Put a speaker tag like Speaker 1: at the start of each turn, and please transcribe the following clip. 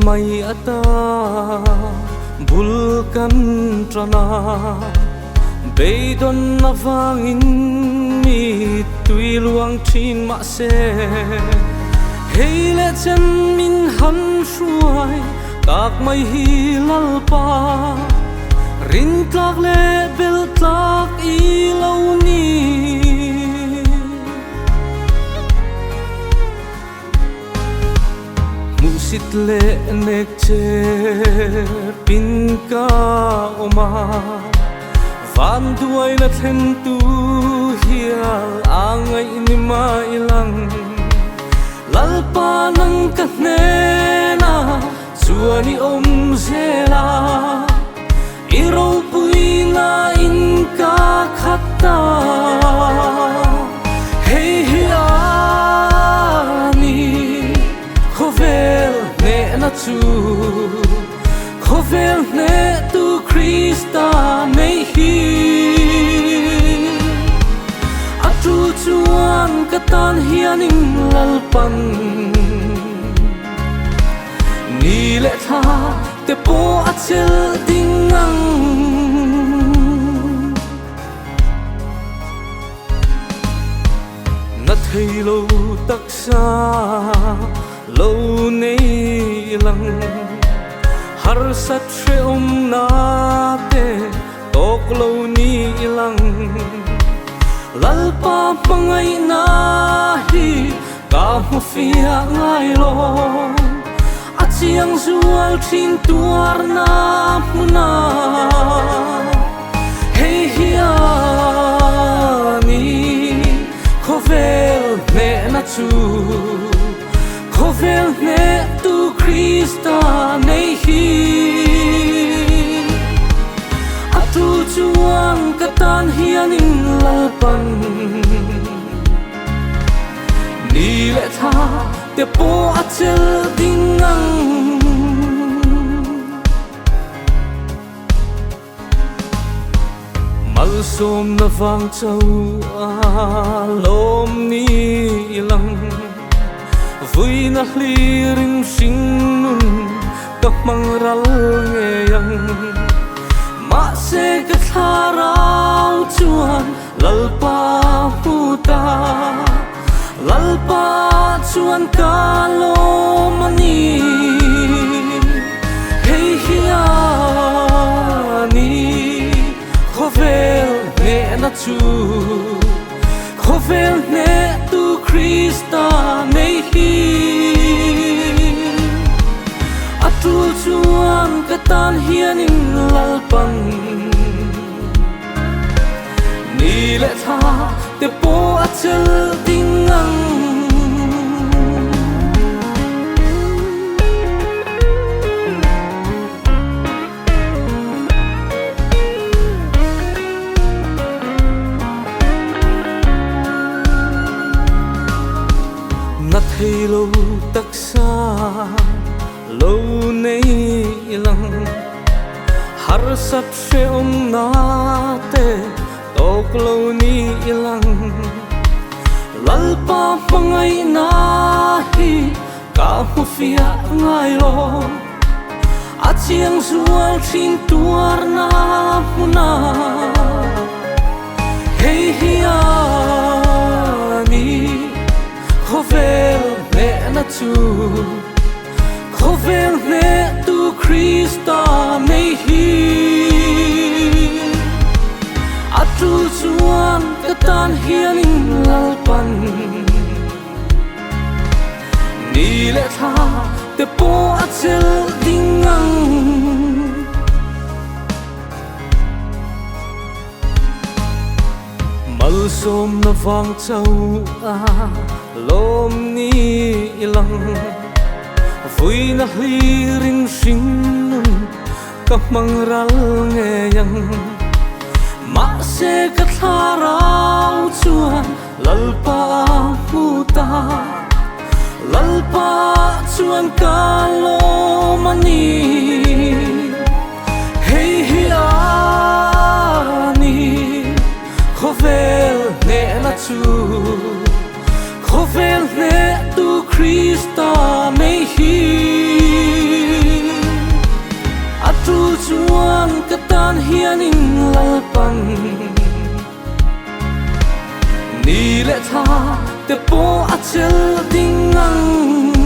Speaker 1: mai ata bulkan trana beidon avangin mi tui luang thin ma se hele chen min han shuai tak mai hi lalpa rin tlak le bel tlak i lo ni musit le nek che pin ka oma van duai na then tu hial angai ni mai lang lalpa nang ka ne na chuani om zela iro pui na in ka khata hey hiani khovel ne na chu khovel ne tu Krista nei hi atu chuan katan hianin lalpan ni le tha te po achel dingang na thei lo taksa lo nei lang har sat she na te tok lo ni lang lalpa pangai na hi ka mo fia ngai lo achiang zual thin tuar na muna hey hiani khovel ne na chu khovel ne tu Krista nei hi atu chuang katan hianin lalpan ni le tha te po achel dingang mal som na vang chau a lom ni lang vui na hlirin sing nun ka mangral nge yang ma se ka tharau chuan lalpa puta lalpa chuan ka lo mani hey hiani khovel ne na chu khovel ne tu Krista nei hi atu chuan katan hianin lalpan ni le tha te po achel dingang na thei lo taksa lo nei lang har sat she na te tok lo ni lang lalpa pangai na hi ka mu fia ngai lo achiang zual thin tuar na muna hey hiani khovel ne na chu khovel ne tu Krista nei hi atu chuan katan hianin lalpan ni le tha te po achel dingang mal som na vang chau a lom ni lang vui na hlirin sing nun ka mangral nge yang ma se ka tharau chuan lalpa puta lalpa chuan ka lo mani hey hiani khovel ne na chu khovel ne tu Krista nei hi chuan ka tan hian in lalpan ni le tha te po a chel ding ang